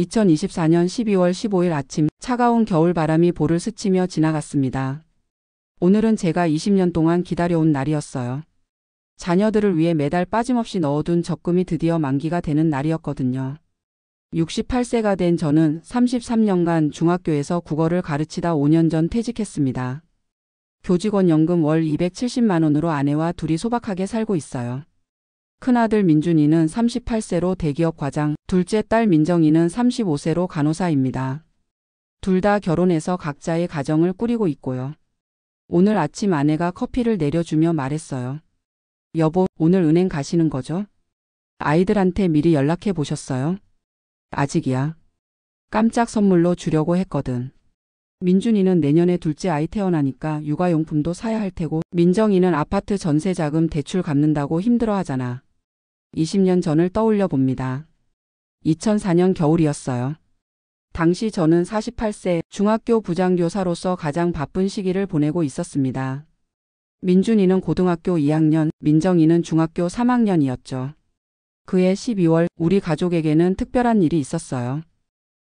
2024년 12월 15일 아침 차가운 겨울바람이 볼을 스치며 지나갔습니다. 오늘은 제가 20년 동안 기다려온 날이었어요. 자녀들을 위해 매달 빠짐없이 넣어둔 적금이 드디어 만기가 되는 날이었거든요. 68세가 된 저는 33년간 중학교에서 국어를 가르치다 5년 전 퇴직했습니다. 교직원 연금 월 270만 원으로 아내와 둘이 소박하게 살고 있어요. 큰아들 민준이는 38세로 대기업 과장, 둘째 딸 민정이는 35세로 간호사입니다. 둘 다 결혼해서 각자의 가정을 꾸리고 있고요. 오늘 아침 아내가 커피를 내려주며 말했어요. 여보, 오늘 은행 가시는 거죠? 아이들한테 미리 연락해 보셨어요? 아직이야. 깜짝 선물로 주려고 했거든. 민준이는 내년에 둘째 아이 태어나니까 육아용품도 사야 할 테고 민정이는 아파트 전세 자금 대출 갚는다고 힘들어하잖아. 20년 전을 떠올려 봅니다. 2004년 겨울이었어요. 당시 저는 48세 중학교 부장교사로서 가장 바쁜 시기를 보내고 있었습니다. 민준이는 고등학교 2학년, 민정이는 중학교 3학년이었죠. 그해 12월 우리 가족에게는 특별한 일이 있었어요.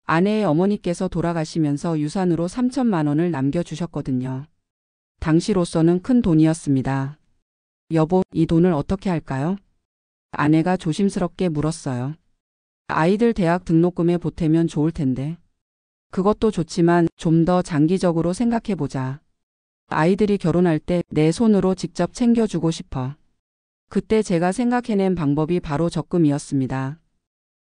아내의 어머니께서 돌아가시면서 유산으로 3천만 원을 남겨주셨거든요. 당시로서는 큰 돈이었습니다. 여보, 이 돈을 어떻게 할까요? 아내가 조심스럽게 물었어요. 아이들 대학 등록금에 보태면 좋을 텐데. 그것도 좋지만 좀 더 장기적으로 생각해보자. 아이들이 결혼할 때 내 손으로 직접 챙겨주고 싶어. 그때 제가 생각해낸 방법이 바로 적금이었습니다.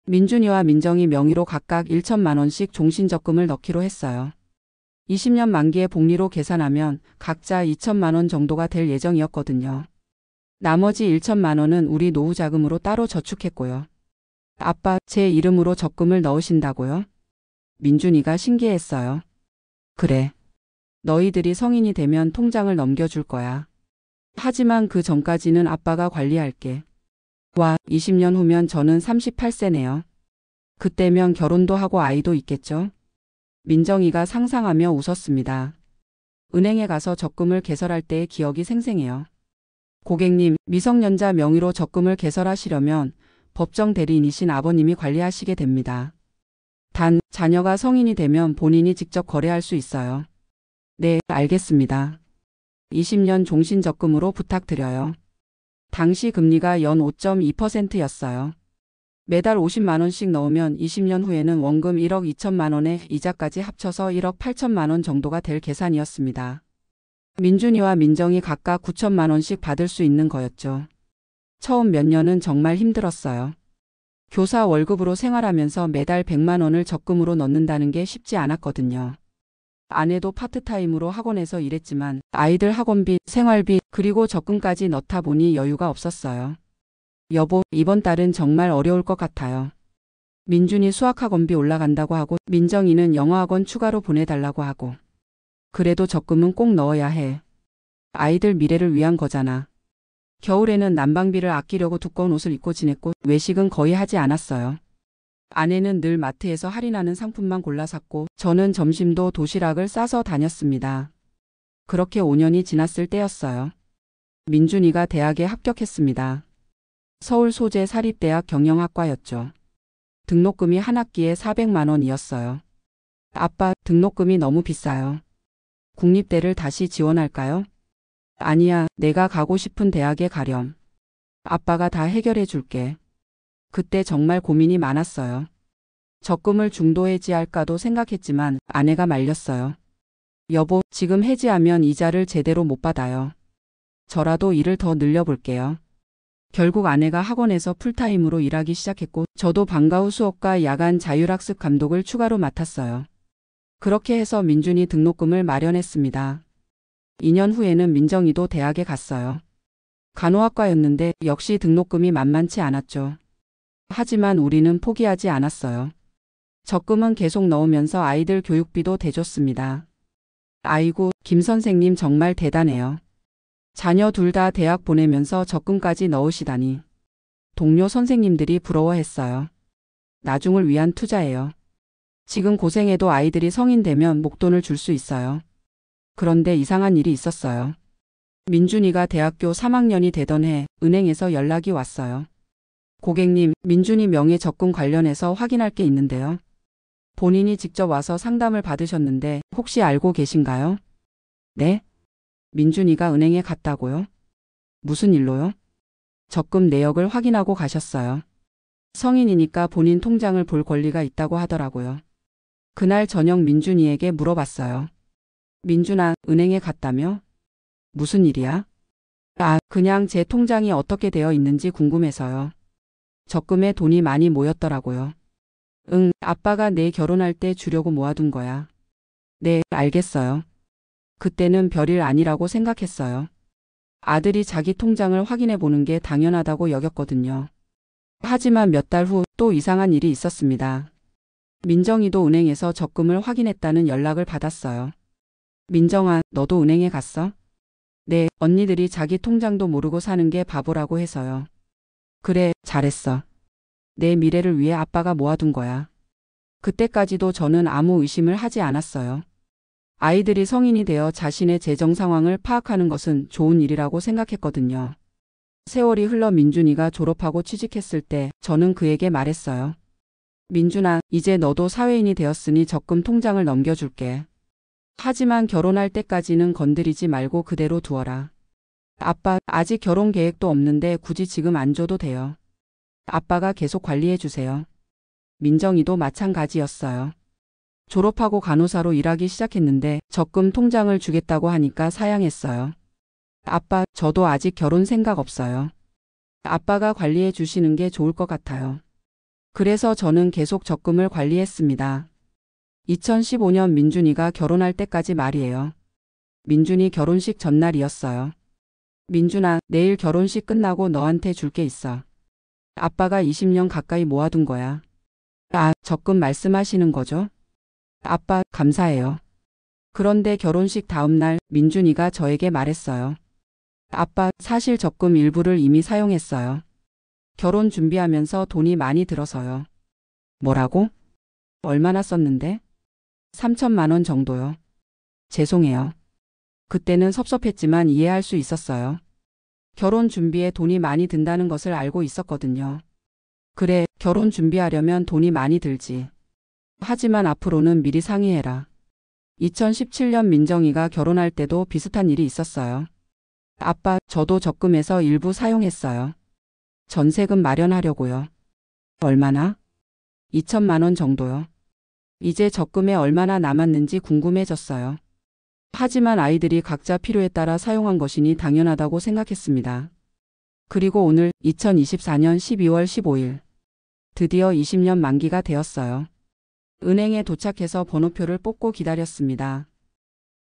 민준이와 민정이 명의로 각각 1천만 원씩 종신적금을 넣기로 했어요. 20년 만기의 복리로 계산하면 각자 2천만 원 정도가 될 예정이었거든요. 나머지 1천만 원은 우리 노후 자금으로 따로 저축했고요. 아빠, 제 이름으로 적금을 넣으신다고요? 민준이가 신기했어요. 그래. 너희들이 성인이 되면 통장을 넘겨줄 거야. 하지만 그 전까지는 아빠가 관리할게. 와, 20년 후면 저는 38세네요. 그때면 결혼도 하고 아이도 있겠죠? 민정이가 상상하며 웃었습니다. 은행에 가서 적금을 개설할 때의 기억이 생생해요. 고객님, 미성년자 명의로 적금을 개설하시려면 법정 대리인이신 아버님이 관리하시게 됩니다. 단, 자녀가 성인이 되면 본인이 직접 거래할 수 있어요. 네, 알겠습니다. 20년 종신적금으로 부탁드려요. 당시 금리가 연 5.2%였어요. 매달 50만 원씩 넣으면 20년 후에는 원금 1억 2천만 원에 이자까지 합쳐서 1억 8천만 원 정도가 될 계산이었습니다. 민준이와 민정이 각각 9천만 원씩 받을 수 있는 거였죠. 처음 몇 년은 정말 힘들었어요. 교사 월급으로 생활하면서 매달 100만 원을 적금으로 넣는다는 게 쉽지 않았거든요. 아내도 파트타임으로 학원에서 일했지만 아이들 학원비, 생활비, 그리고 적금까지 넣다 보니 여유가 없었어요. 여보, 이번 달은 정말 어려울 것 같아요. 민준이 수학학원비 올라간다고 하고 민정이는 영어학원 추가로 보내달라고 하고. 그래도 적금은 꼭 넣어야 해. 아이들 미래를 위한 거잖아. 겨울에는 난방비를 아끼려고 두꺼운 옷을 입고 지냈고 외식은 거의 하지 않았어요. 아내는 늘 마트에서 할인하는 상품만 골라 샀고 저는 점심도 도시락을 싸서 다녔습니다. 그렇게 5년이 지났을 때였어요. 민준이가 대학에 합격했습니다. 서울 소재 사립대학 경영학과였죠. 등록금이 한 학기에 400만 원이었어요. 아빠, 등록금이 너무 비싸요. 국립대를 다시 지원할까요? 아니야, 내가 가고 싶은 대학에 가렴. 아빠가 다 해결해 줄게. 그때 정말 고민이 많았어요. 적금을 중도 해지할까도 생각했지만 아내가 말렸어요. 여보, 지금 해지하면 이자를 제대로 못 받아요. 저라도 일을 더 늘려볼게요. 결국 아내가 학원에서 풀타임으로 일하기 시작했고 저도 방과 후 수업과 야간 자율학습 감독을 추가로 맡았어요. 그렇게 해서 민준이 등록금을 마련했습니다. 2년 후에는 민정이도 대학에 갔어요. 간호학과였는데 역시 등록금이 만만치 않았죠. 하지만 우리는 포기하지 않았어요. 적금은 계속 넣으면서 아이들 교육비도 대줬습니다. 아이고, 김 선생님 정말 대단해요. 자녀 둘 다 대학 보내면서 적금까지 넣으시다니. 동료 선생님들이 부러워했어요. 나중을 위한 투자예요. 지금 고생해도 아이들이 성인 되면 목돈을 줄 수 있어요. 그런데 이상한 일이 있었어요. 민준이가 대학교 3학년이 되던 해 은행에서 연락이 왔어요. 고객님, 민준이 명의 적금 관련해서 확인할 게 있는데요. 본인이 직접 와서 상담을 받으셨는데 혹시 알고 계신가요? 네? 민준이가 은행에 갔다고요? 무슨 일로요? 적금 내역을 확인하고 가셨어요. 성인이니까 본인 통장을 볼 권리가 있다고 하더라고요. 그날 저녁 민준이에게 물어봤어요. 민준아, 은행에 갔다며? 무슨 일이야? 아, 그냥 제 통장이 어떻게 되어 있는지 궁금해서요. 적금에 돈이 많이 모였더라고요. 응, 아빠가 내 결혼할 때 주려고 모아둔 거야. 네, 알겠어요. 그때는 별일 아니라고 생각했어요. 아들이 자기 통장을 확인해 보는 게 당연하다고 여겼거든요. 하지만 몇 달 후 또 이상한 일이 있었습니다. 민정이도 은행에서 적금을 확인했다는 연락을 받았어요. 민정아, 너도 은행에 갔어? 네, 언니들이 자기 통장도 모르고 사는 게 바보라고 해서요. 그래, 잘했어. 내 미래를 위해 아빠가 모아둔 거야. 그때까지도 저는 아무 의심을 하지 않았어요. 아이들이 성인이 되어 자신의 재정 상황을 파악하는 것은 좋은 일이라고 생각했거든요. 세월이 흘러 민준이가 졸업하고 취직했을 때 저는 그에게 말했어요. 민준아, 이제 너도 사회인이 되었으니 적금 통장을 넘겨줄게. 하지만 결혼할 때까지는 건드리지 말고 그대로 두어라. 아빠, 아직 결혼 계획도 없는데 굳이 지금 안 줘도 돼요. 아빠가 계속 관리해 주세요. 민정이도 마찬가지였어요. 졸업하고 간호사로 일하기 시작했는데 적금 통장을 주겠다고 하니까 사양했어요. 아빠, 저도 아직 결혼 생각 없어요. 아빠가 관리해 주시는 게 좋을 것 같아요. 그래서 저는 계속 적금을 관리했습니다. 2015년 민준이가 결혼할 때까지 말이에요. 민준이 결혼식 전날이었어요. 민준아, 내일 결혼식 끝나고 너한테 줄 게 있어. 아빠가 20년 가까이 모아둔 거야. 아, 적금 말씀하시는 거죠? 아빠, 감사해요. 그런데 결혼식 다음 날 민준이가 저에게 말했어요. 아빠, 사실 적금 일부를 이미 사용했어요. 결혼 준비하면서 돈이 많이 들어서요. 뭐라고? 얼마나 썼는데? 3천만 원 정도요. 죄송해요. 그때는 섭섭했지만 이해할 수 있었어요. 결혼 준비에 돈이 많이 든다는 것을 알고 있었거든요. 그래, 결혼 준비하려면 돈이 많이 들지. 하지만 앞으로는 미리 상의해라. 2017년 민정이가 결혼할 때도 비슷한 일이 있었어요. 아빠, 저도 적금에서 일부 사용했어요. 전세금 마련하려고요. 얼마나? 2천만 원 정도요. 이제 적금에 얼마나 남았는지 궁금해졌어요. 하지만 아이들이 각자 필요에 따라 사용한 것이니 당연하다고 생각했습니다. 그리고 오늘 2024년 12월 15일. 드디어 20년 만기가 되었어요. 은행에 도착해서 번호표를 뽑고 기다렸습니다.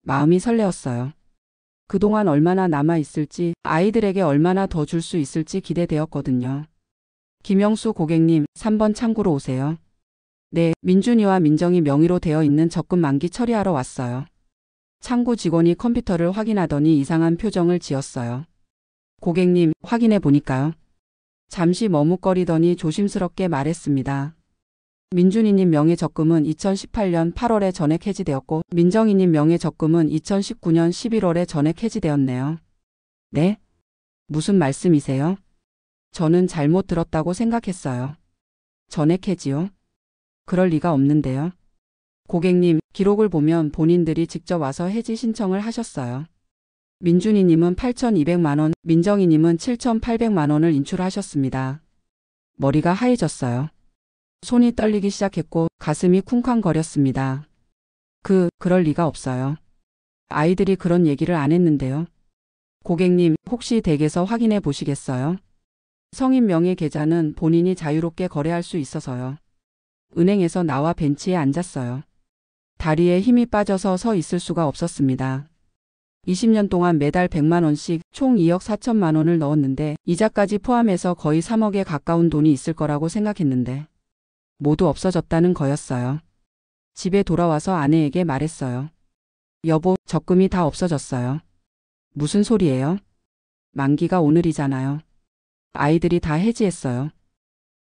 마음이 설레었어요. 그동안 얼마나 남아있을지, 아이들에게 얼마나 더 줄 수 있을지 기대되었거든요. 김영수 고객님, 3번 창구로 오세요. 네, 민준이와 민정이 명의로 되어 있는 적금 만기 처리하러 왔어요. 창구 직원이 컴퓨터를 확인하더니 이상한 표정을 지었어요. 고객님, 확인해 보니까요. 잠시 머뭇거리더니 조심스럽게 말했습니다. 민준이님 명의 적금은 2018년 8월에 전액 해지되었고 민정이님 명의 적금은 2019년 11월에 전액 해지되었네요. 네? 무슨 말씀이세요? 저는 잘못 들었다고 생각했어요. 전액 해지요? 그럴 리가 없는데요. 고객님, 기록을 보면 본인들이 직접 와서 해지 신청을 하셨어요. 민준이님은 8,200만 원, 민정이님은 7,800만 원을 인출하셨습니다. 머리가 하얘졌어요. 손이 떨리기 시작했고 가슴이 쿵쾅거렸습니다. 그럴 리가 없어요. 아이들이 그런 얘기를 안 했는데요. 고객님, 혹시 댁에서 확인해 보시겠어요? 성인 명의 계좌는 본인이 자유롭게 거래할 수 있어서요. 은행에서 나와 벤치에 앉았어요. 다리에 힘이 빠져서 서 있을 수가 없었습니다. 20년 동안 매달 100만 원씩 총 2억 4천만 원을 넣었는데 이자까지 포함해서 거의 3억에 가까운 돈이 있을 거라고 생각했는데 모두 없어졌다는 거였어요. 집에 돌아와서 아내에게 말했어요. 여보, 적금이 다 없어졌어요. 무슨 소리예요? 만기가 오늘이잖아요. 아이들이 다 해지했어요.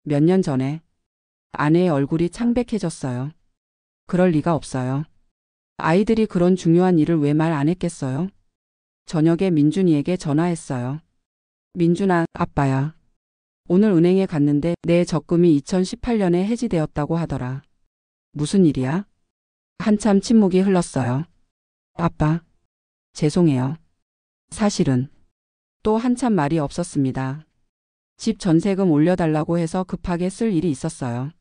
몇 년 전에. 아내의 얼굴이 창백해졌어요. 그럴 리가 없어요. 아이들이 그런 중요한 일을 왜 말 안 했겠어요? 저녁에 민준이에게 전화했어요. 민준아, 아빠야. 오늘 은행에 갔는데 내 적금이 2018년에 해지되었다고 하더라. 무슨 일이야? 한참 침묵이 흘렀어요. 아빠, 죄송해요. 사실은 또 한참 말이 없었습니다. 집 전세금 올려달라고 해서 급하게 쓸 일이 있었어요.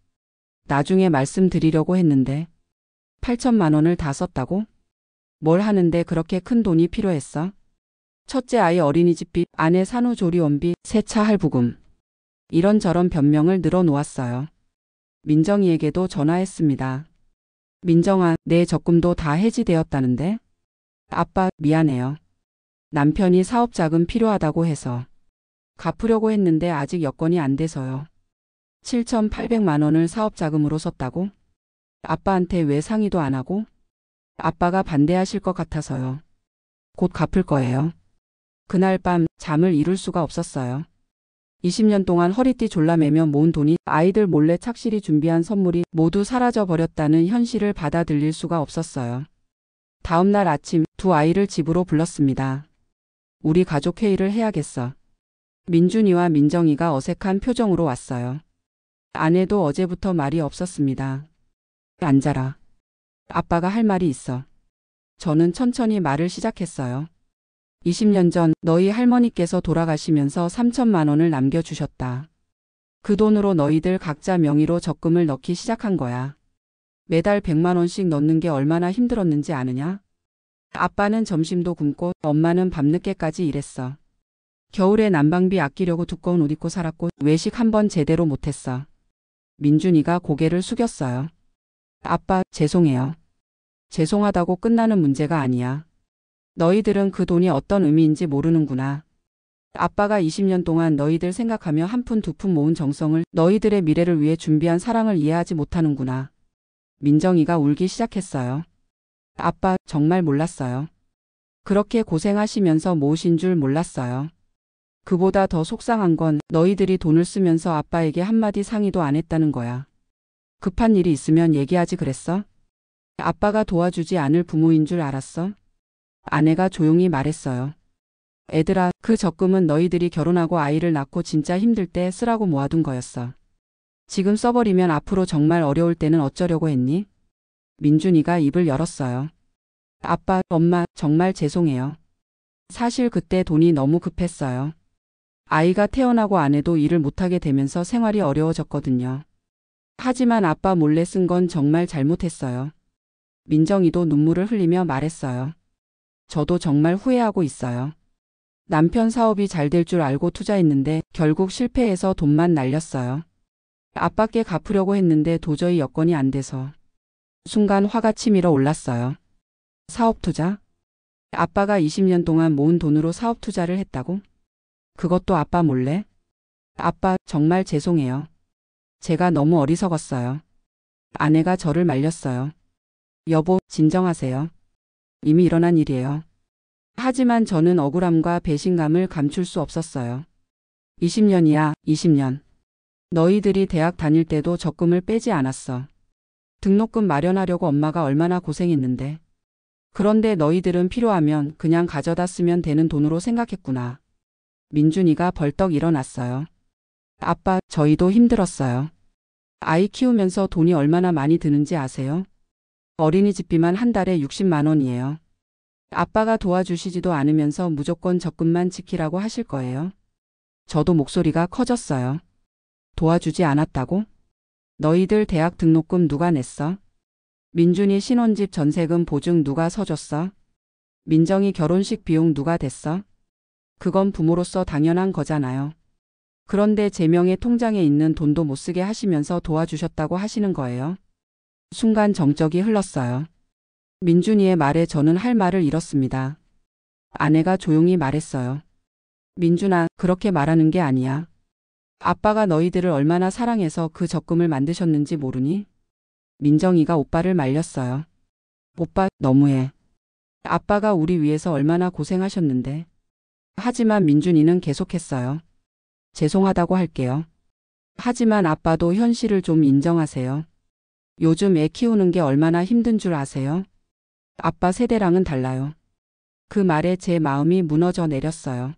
나중에 말씀드리려고 했는데 8천만 원을 다 썼다고? 뭘 하는데 그렇게 큰 돈이 필요했어? 첫째 아이 어린이집비, 아내 산후조리원비, 새 차 할부금. 이런저런 변명을 늘어놓았어요. 민정이에게도 전화했습니다. 민정아, 내 적금도 다 해지되었다는데? 아빠, 미안해요. 남편이 사업자금 필요하다고 해서 갚으려고 했는데 아직 여건이 안 돼서요. 7,800만 원을 사업자금으로 썼다고? 아빠한테 왜 상의도 안 하고? 아빠가 반대하실 것 같아서요. 곧 갚을 거예요. 그날 밤 잠을 이룰 수가 없었어요. 20년 동안 허리띠 졸라매며 모은 돈이, 아이들 몰래 착실히 준비한 선물이 모두 사라져 버렸다는 현실을 받아들일 수가 없었어요. 다음 날 아침 두 아이를 집으로 불렀습니다. 우리 가족 회의를 해야겠어. 민준이와 민정이가 어색한 표정으로 왔어요. 아내도 어제부터 말이 없었습니다. 앉아라. 아빠가 할 말이 있어. 저는 천천히 말을 시작했어요. 20년 전 너희 할머니께서 돌아가시면서 3천만 원을 남겨주셨다. 그 돈으로 너희들 각자 명의로 적금을 넣기 시작한 거야. 매달 100만 원씩 넣는 게 얼마나 힘들었는지 아느냐? 아빠는 점심도 굶고 엄마는 밤늦게까지 일했어. 겨울에 난방비 아끼려고 두꺼운 옷 입고 살았고 외식 한 번 제대로 못했어. 민준이가 고개를 숙였어요. 아빠, 죄송해요. 죄송하다고 끝나는 문제가 아니야. 너희들은 그 돈이 어떤 의미인지 모르는구나. 아빠가 20년 동안 너희들 생각하며 한 푼 두 푼 모은 정성을, 너희들의 미래를 위해 준비한 사랑을 이해하지 못하는구나. 민정이가 울기 시작했어요. 아빠, 정말 몰랐어요. 그렇게 고생하시면서 모으신 줄 몰랐어요. 그보다 더 속상한 건 너희들이 돈을 쓰면서 아빠에게 한마디 상의도 안 했다는 거야. 급한 일이 있으면 얘기하지 그랬어? 아빠가 도와주지 않을 부모인 줄 알았어? 아내가 조용히 말했어요. 애들아, 그 적금은 너희들이 결혼하고 아이를 낳고 진짜 힘들 때 쓰라고 모아둔 거였어. 지금 써버리면 앞으로 정말 어려울 때는 어쩌려고 했니? 민준이가 입을 열었어요. 아빠, 엄마, 정말 죄송해요. 사실 그때 돈이 너무 급했어요. 아이가 태어나고 아내도 일을 못하게 되면서 생활이 어려워졌거든요. 하지만 아빠 몰래 쓴 건 정말 잘못했어요. 민정이도 눈물을 흘리며 말했어요. 저도 정말 후회하고 있어요. 남편 사업이 잘 될 줄 알고 투자했는데 결국 실패해서 돈만 날렸어요. 아빠께 갚으려고 했는데 도저히 여건이 안 돼서. 순간 화가 치밀어 올랐어요. 사업 투자? 아빠가 20년 동안 모은 돈으로 사업 투자를 했다고? 그것도 아빠 몰래? 아빠, 정말 죄송해요. 제가 너무 어리석었어요. 아내가 저를 말렸어요. 여보, 진정하세요. 이미 일어난 일이에요. 하지만 저는 억울함과 배신감을 감출 수 없었어요. 20년이야, 20년. 너희들이 대학 다닐 때도 적금을 빼지 않았어. 등록금 마련하려고 엄마가 얼마나 고생했는데. 그런데 너희들은 필요하면 그냥 가져다 쓰면 되는 돈으로 생각했구나. 민준이가 벌떡 일어났어요. 아빠, 저희도 힘들었어요. 아이 키우면서 돈이 얼마나 많이 드는지 아세요? 어린이집비만 한 달에 60만 원이에요. 아빠가 도와주시지도 않으면서 무조건 적금만 지키라고 하실 거예요? 저도 목소리가 커졌어요. 도와주지 않았다고? 너희들 대학 등록금 누가 냈어? 민준이 신혼집 전세금 보증 누가 서줬어? 민정이 결혼식 비용 누가 댔어? 그건 부모로서 당연한 거잖아요. 그런데 제 명의 통장에 있는 돈도 못 쓰게 하시면서 도와주셨다고 하시는 거예요? 순간 정적이 흘렀어요. 민준이의 말에 저는 할 말을 잃었습니다. 아내가 조용히 말했어요. 민준아, 그렇게 말하는 게 아니야. 아빠가 너희들을 얼마나 사랑해서 그 적금을 만드셨는지 모르니? 민정이가 오빠를 말렸어요. 오빠, 너무해. 아빠가 우리 위해서 얼마나 고생하셨는데. 하지만 민준이는 계속했어요. 죄송하다고 할게요. 하지만 아빠도 현실을 좀 인정하세요. 요즘 애 키우는 게 얼마나 힘든 줄 아세요? 아빠 세대랑은 달라요. 그 말에 제 마음이 무너져 내렸어요.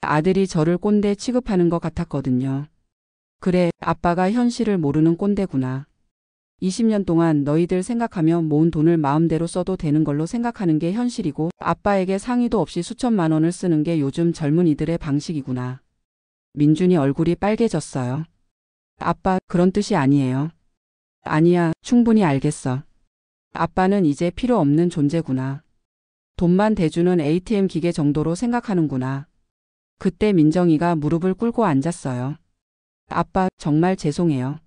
아들이 저를 꼰대 취급하는 것 같았거든요. 그래, 아빠가 현실을 모르는 꼰대구나. 20년 동안 너희들 생각하며 모은 돈을 마음대로 써도 되는 걸로 생각하는 게 현실이고 아빠에게 상의도 없이 수천만 원을 쓰는 게 요즘 젊은이들의 방식이구나. 민준이 얼굴이 빨개졌어요. 아빠, 그런 뜻이 아니에요. 아니야, 충분히 알겠어. 아빠는 이제 필요 없는 존재구나. 돈만 대주는 ATM 기계 정도로 생각하는구나. 그때 민정이가 무릎을 꿇고 앉았어요. 아빠, 정말 죄송해요.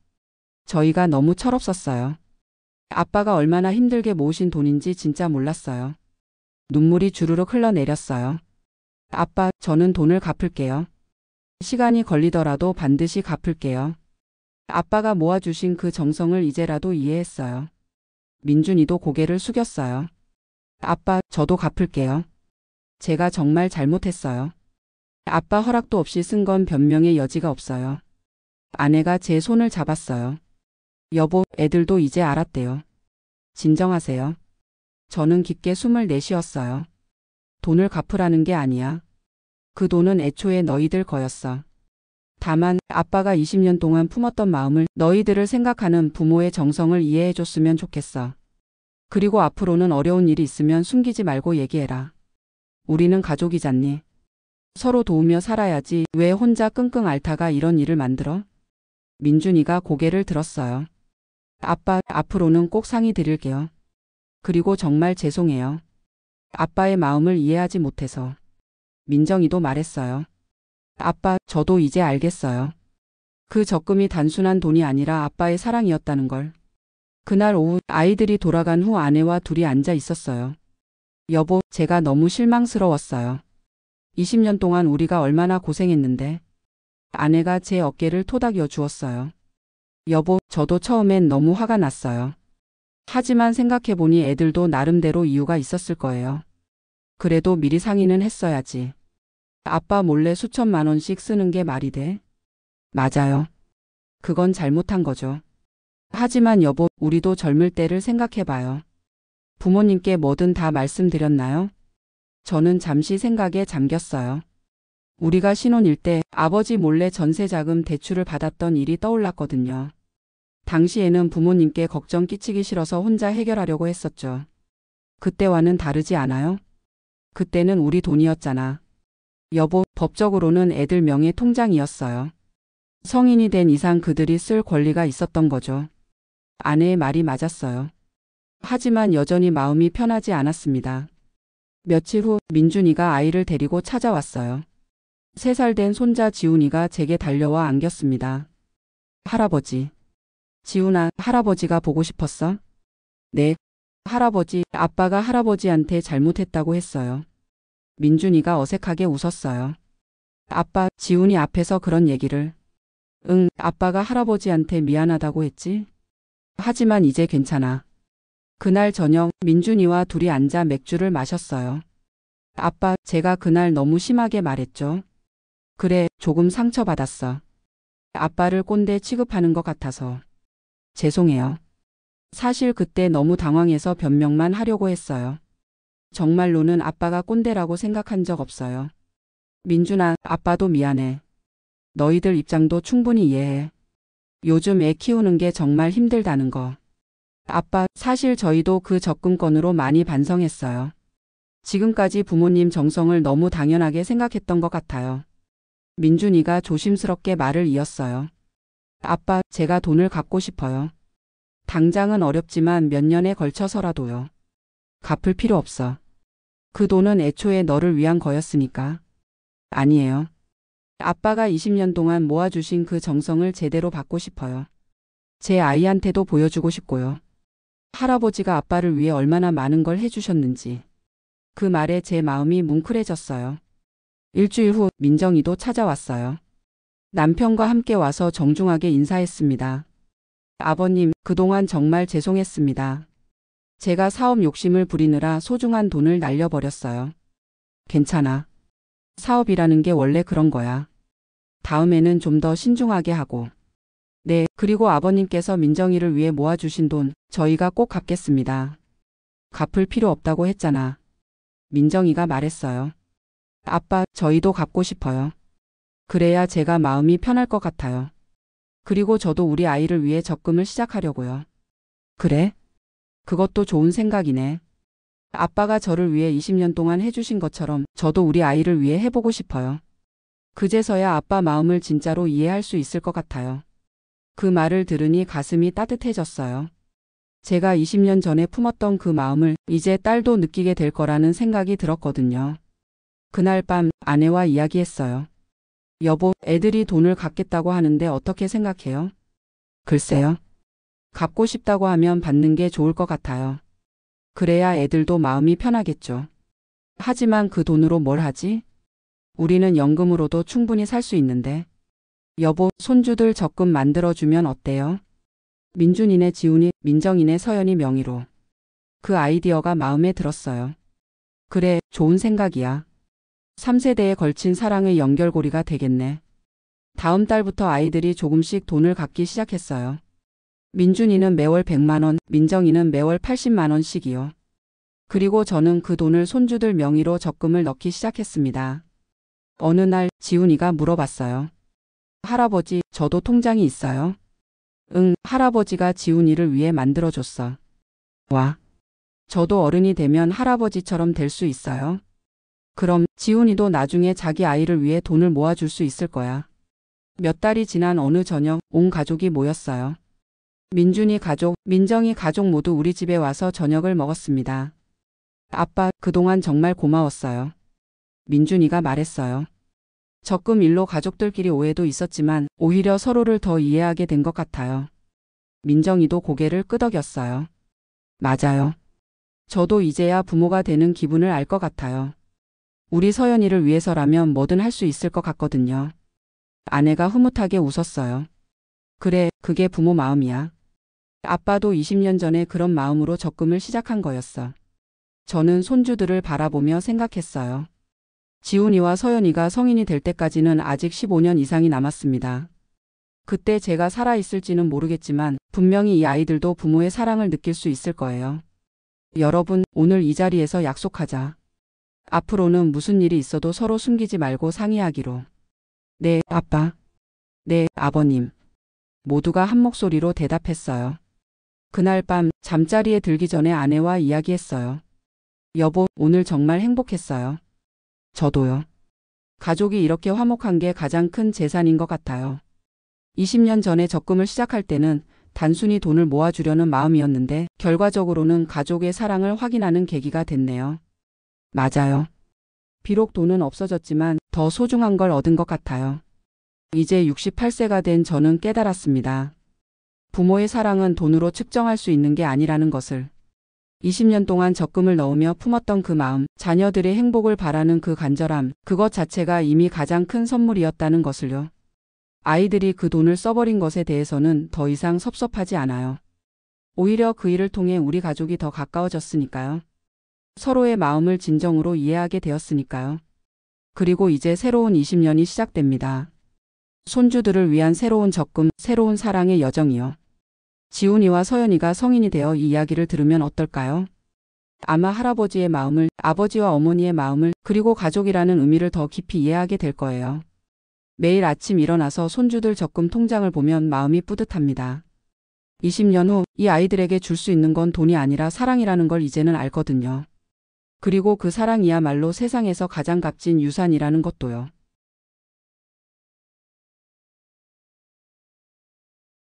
저희가 너무 철없었어요. 아빠가 얼마나 힘들게 모으신 돈인지 진짜 몰랐어요. 눈물이 주르륵 흘러내렸어요. 아빠, 저는 돈을 갚을게요. 시간이 걸리더라도 반드시 갚을게요. 아빠가 모아주신 그 정성을 이제라도 이해했어요. 민준이도 고개를 숙였어요. 아빠, 저도 갚을게요. 제가 정말 잘못했어요. 아빠 허락도 없이 쓴 건 변명의 여지가 없어요. 아내가 제 손을 잡았어요. 여보, 애들도 이제 알았대요. 진정하세요. 저는 깊게 숨을 내쉬었어요. 돈을 갚으라는 게 아니야. 그 돈은 애초에 너희들 거였어. 다만 아빠가 20년 동안 품었던 마음을, 너희들을 생각하는 부모의 정성을 이해해줬으면 좋겠어. 그리고 앞으로는 어려운 일이 있으면 숨기지 말고 얘기해라. 우리는 가족이잖니. 서로 도우며 살아야지 왜 혼자 끙끙 앓다가 이런 일을 만들어? 민준이가 고개를 들었어요. 아빠, 앞으로는 꼭 상의 드릴게요. 그리고 정말 죄송해요. 아빠의 마음을 이해하지 못해서. 민정이도 말했어요. 아빠, 저도 이제 알겠어요. 그 적금이 단순한 돈이 아니라 아빠의 사랑이었다는 걸. 그날 오후 아이들이 돌아간 후 아내와 둘이 앉아 있었어요. 여보, 제가 너무 실망스러웠어요. 20년 동안 우리가 얼마나 고생했는데. 아내가 제 어깨를 토닥여 주었어요. 여보, 저도 처음엔 너무 화가 났어요. 하지만 생각해보니 애들도 나름대로 이유가 있었을 거예요. 그래도 미리 상의는 했어야지. 아빠 몰래 수천만 원씩 쓰는 게 말이 돼? 맞아요. 그건 잘못한 거죠. 하지만 여보, 우리도 젊을 때를 생각해봐요. 부모님께 뭐든 다 말씀드렸나요? 저는 잠시 생각에 잠겼어요. 우리가 신혼일 때 아버지 몰래 전세자금 대출을 받았던 일이 떠올랐거든요. 당시에는 부모님께 걱정 끼치기 싫어서 혼자 해결하려고 했었죠. 그때와는 다르지 않아요? 그때는 우리 돈이었잖아. 여보, 법적으로는 애들 명의 통장이었어요. 성인이 된 이상 그들이 쓸 권리가 있었던 거죠. 아내의 말이 맞았어요. 하지만 여전히 마음이 편하지 않았습니다. 며칠 후 민준이가 아이를 데리고 찾아왔어요. 3살 된 손자 지훈이가 제게 달려와 안겼습니다. 할아버지. 지훈아, 할아버지가 보고 싶었어? 네. 할아버지, 아빠가 할아버지한테 잘못했다고 했어요. 민준이가 어색하게 웃었어요. 아빠, 지훈이 앞에서 그런 얘기를. 응, 아빠가 할아버지한테 미안하다고 했지? 하지만 이제 괜찮아. 그날 저녁 민준이와 둘이 앉아 맥주를 마셨어요. 아빠, 제가 그날 너무 심하게 말했죠. 그래, 조금 상처받았어. 아빠를 꼰대 취급하는 것 같아서. 죄송해요. 사실 그때 너무 당황해서 변명만 하려고 했어요. 정말로는 아빠가 꼰대라고 생각한 적 없어요. 민준아, 아빠도 미안해. 너희들 입장도 충분히 이해해. 요즘 애 키우는 게 정말 힘들다는 거. 아빠, 사실 저희도 그 적금건으로 많이 반성했어요. 지금까지 부모님 정성을 너무 당연하게 생각했던 것 같아요. 민준이가 조심스럽게 말을 이었어요. 아빠, 제가 돈을 갚고 싶어요. 당장은 어렵지만 몇 년에 걸쳐서라도요. 갚을 필요 없어. 그 돈은 애초에 너를 위한 거였으니까. 아니에요. 아빠가 20년 동안 모아주신 그 정성을 제대로 받고 싶어요. 제 아이한테도 보여주고 싶고요. 할아버지가 아빠를 위해 얼마나 많은 걸 해주셨는지. 그 말에 제 마음이 뭉클해졌어요. 일주일 후 민정이도 찾아왔어요. 남편과 함께 와서 정중하게 인사했습니다. 아버님, 그동안 정말 죄송했습니다. 제가 사업 욕심을 부리느라 소중한 돈을 날려버렸어요. 괜찮아. 사업이라는 게 원래 그런 거야. 다음에는 좀 더 신중하게 하고. 네, 그리고 아버님께서 민정이를 위해 모아주신 돈 저희가 꼭 갚겠습니다. 갚을 필요 없다고 했잖아. 민정이가 말했어요. 아빠, 저희도 갚고 싶어요. 그래야 제가 마음이 편할 것 같아요. 그리고 저도 우리 아이를 위해 적금을 시작하려고요. 그래? 그것도 좋은 생각이네. 아빠가 저를 위해 20년 동안 해주신 것처럼 저도 우리 아이를 위해 해보고 싶어요. 그제서야 아빠 마음을 진짜로 이해할 수 있을 것 같아요. 그 말을 들으니 가슴이 따뜻해졌어요. 제가 20년 전에 품었던 그 마음을 이제 딸도 느끼게 될 거라는 생각이 들었거든요. 그날 밤 아내와 이야기했어요. 여보, 애들이 돈을 갚겠다고 하는데 어떻게 생각해요? 글쎄요. 갚고 싶다고 하면 받는 게 좋을 것 같아요. 그래야 애들도 마음이 편하겠죠. 하지만 그 돈으로 뭘 하지? 우리는 연금으로도 충분히 살 수 있는데. 여보, 손주들 적금 만들어주면 어때요? 민준이네 지훈이, 민정이네 서연이 명의로. 그 아이디어가 마음에 들었어요. 그래, 좋은 생각이야. 3세대에 걸친 사랑의 연결고리가 되겠네. 다음 달부터 아이들이 조금씩 돈을 갚기 시작했어요. 민준이는 매월 100만 원, 민정이는 매월 80만 원씩이요. 그리고 저는 그 돈을 손주들 명의로 적금을 넣기 시작했습니다. 어느 날 지훈이가 물어봤어요. 할아버지, 저도 통장이 있어요? 응, 할아버지가 지훈이를 위해 만들어줬어. 와, 저도 어른이 되면 할아버지처럼 될 수 있어요? 그럼 지훈이도 나중에 자기 아이를 위해 돈을 모아줄 수 있을 거야. 몇 달이 지난 어느 저녁 온 가족이 모였어요. 민준이 가족, 민정이 가족 모두 우리 집에 와서 저녁을 먹었습니다. 아빠, 그동안 정말 고마웠어요. 민준이가 말했어요. 적금 일로 가족들끼리 오해도 있었지만 오히려 서로를 더 이해하게 된 것 같아요. 민정이도 고개를 끄덕였어요. 맞아요. 저도 이제야 부모가 되는 기분을 알 것 같아요. 우리 서연이를 위해서라면 뭐든 할 수 있을 것 같거든요. 아내가 흐뭇하게 웃었어요. 그래, 그게 부모 마음이야. 아빠도 20년 전에 그런 마음으로 적금을 시작한 거였어. 저는 손주들을 바라보며 생각했어요. 지훈이와 서연이가 성인이 될 때까지는 아직 15년 이상이 남았습니다. 그때 제가 살아있을지는 모르겠지만 분명히 이 아이들도 부모의 사랑을 느낄 수 있을 거예요. 여러분, 오늘 이 자리에서 약속하자. 앞으로는 무슨 일이 있어도 서로 숨기지 말고 상의하기로. 네, 아빠. 네, 아버님. 모두가 한 목소리로 대답했어요. 그날 밤 잠자리에 들기 전에 아내와 이야기했어요. 여보, 오늘 정말 행복했어요. 저도요. 가족이 이렇게 화목한 게 가장 큰 재산인 것 같아요. 20년 전에 적금을 시작할 때는 단순히 돈을 모아주려는 마음이었는데 결과적으로는 가족의 사랑을 확인하는 계기가 됐네요. 맞아요. 비록 돈은 없어졌지만 더 소중한 걸 얻은 것 같아요. 이제 68세가 된 저는 깨달았습니다. 부모의 사랑은 돈으로 측정할 수 있는 게 아니라는 것을. 20년 동안 적금을 넣으며 품었던 그 마음, 자녀들의 행복을 바라는 그 간절함, 그것 자체가 이미 가장 큰 선물이었다는 것을요. 아이들이 그 돈을 써버린 것에 대해서는 더 이상 섭섭하지 않아요. 오히려 그 일을 통해 우리 가족이 더 가까워졌으니까요. 서로의 마음을 진정으로 이해하게 되었으니까요. 그리고 이제 새로운 20년이 시작됩니다. 손주들을 위한 새로운 적금, 새로운 사랑의 여정이요. 지훈이와 서연이가 성인이 되어 이 이야기를 들으면 어떨까요? 아마 할아버지의 마음을, 아버지와 어머니의 마음을, 그리고 가족이라는 의미를 더 깊이 이해하게 될 거예요. 매일 아침 일어나서 손주들 적금 통장을 보면 마음이 뿌듯합니다. 20년 후 이 아이들에게 줄 수 있는 건 돈이 아니라 사랑이라는 걸 이제는 알거든요. 그리고 그 사랑이야말로 세상에서 가장 값진 유산이라는 것도요.